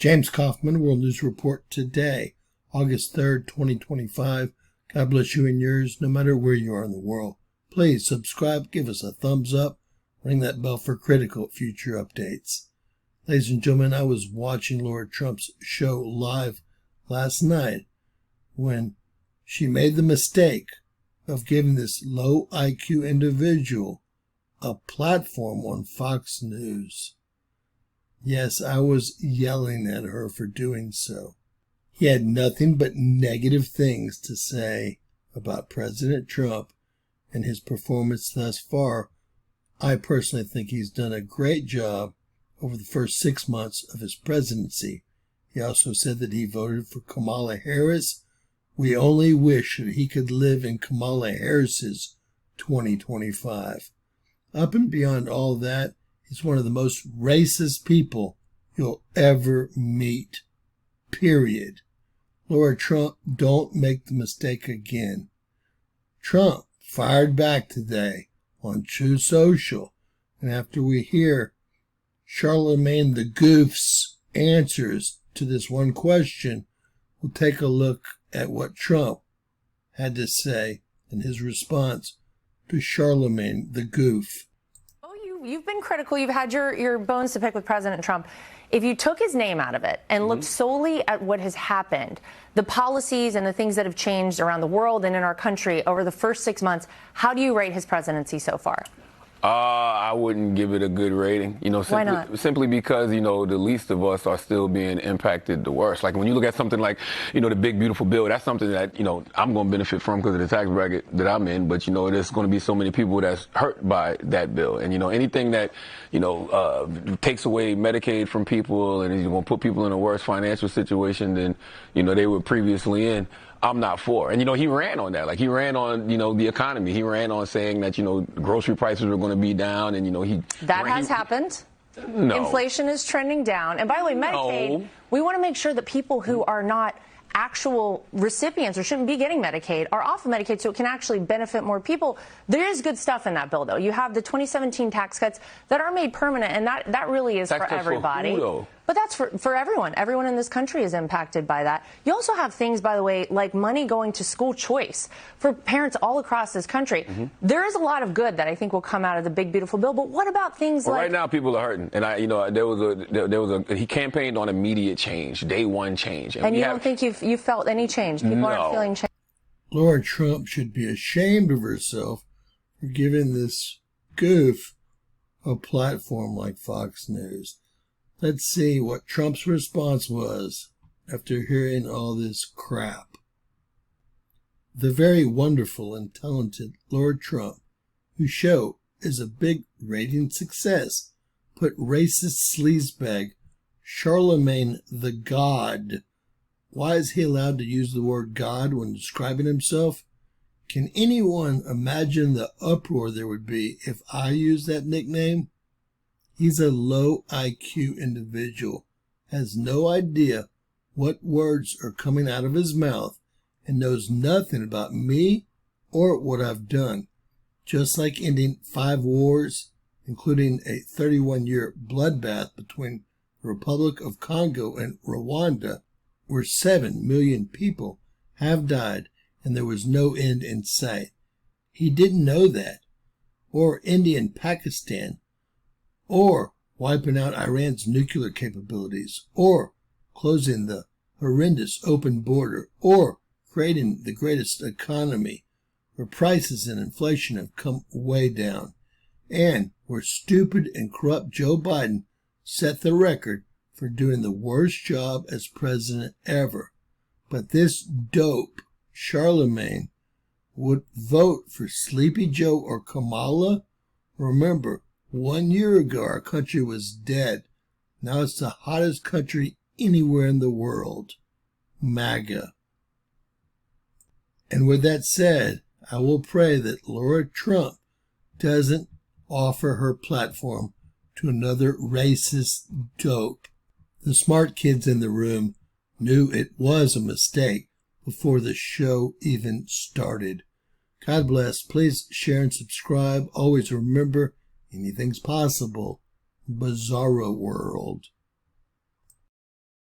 James Kaufman, World News Report today, August 3rd, 2025. God bless you and yours, no matter where you are in the world. Please subscribe, give us a thumbs up, ring that bell for critical future updates. Ladies and gentlemen, I was watching Laura Trump's show live last night when she made the mistake of giving this low IQ individual a platform on Fox News. Yes, I was yelling at her for doing so. He had nothing but negative things to say about President Trump and his performance thus far. I personally think he's done a great job over the first 6 months of his presidency. He also said that he voted for Kamala Harris. We only wish that he could live in Kamala Harris's 2025. Up and beyond all that, he's one of the most racist people you'll ever meet. Period. Laura Trump, don't make the mistake again. Trump fired back today on True Social, and after we hear Charlamagne The Goof's answers to this one question, we'll take a look at what Trump had to say in his response to Charlamagne The Goof. You've been critical. You've had your bones to pick with President Trump. If you took his name out of it and looked solely at what has happened, the policies and the things that have changed around the world and in our country over the first 6 months, how do you rate his presidency so far? I wouldn't give it a good rating, Why not? Simply because, the least of us are still being impacted the worst. Like when you look at something like, the big, beautiful bill, that's something that, I'm going to benefit from because of the tax bracket that I'm in. But, there's going to be so many people that's hurt by that bill. And, anything that, takes away Medicaid from people and is going to put people in a worse financial situation than, they were previously in, I'm not for. And, he ran on that. Like, he ran on, the economy. He ran on saying that, grocery prices were going to be down and, That has happened. No. Inflation is trending down. And by the way, Medicaid, we want to make sure that people who are not actual recipients or shouldn't be getting Medicaid are off of Medicaid so it can actually benefit more people. There is good stuff in that bill, though. You have the 2017 tax cuts that are made permanent, and that really is for everybody. For who, though? But that's for everyone. Everyone in this country is impacted by that. You also have things, by the way, like money going to school choice for parents all across this country. There is a lot of good that I think will come out of the big, beautiful bill. But what about things like... Right now, people are hurting. And, he campaigned on immediate change, day one change. And you don't think you felt any change? People aren't feeling change? Laura Trump should be ashamed of herself for giving this goof a platform like Fox News. Let's see what Trump's response was after hearing all this crap. The very wonderful and talented Lord Trump, whose show is a big rating success, put racist sleazebag Charlamagne the God. Why is he allowed to use the word God when describing himself? Can anyone imagine the uproar there would be if I used that nickname? He's a low IQ individual, has no idea what words are coming out of his mouth, and knows nothing about me or what I've done. Just like ending 5 wars, including a 31-year bloodbath between the Republic of Congo and Rwanda, where 7 million people have died and there was no end in sight. He didn't know that. Or India and Pakistan, or wiping out Iran's nuclear capabilities, or closing the horrendous open border, or creating the greatest economy where prices and inflation have come way down, and where stupid and corrupt Joe Biden set the record for doing the worst job as president ever. But this dope, Charlamagne, would vote for Sleepy Joe or Kamala? Remember, 1 year ago, our country was dead. Now it's the hottest country anywhere in the world. MAGA. And with that said, I will pray that Laura Trump doesn't offer her platform to another racist dope. The smart kids in the room knew it was a mistake before the show even started. God bless. Please share and subscribe. Always remember, anything's possible. Bizarro world.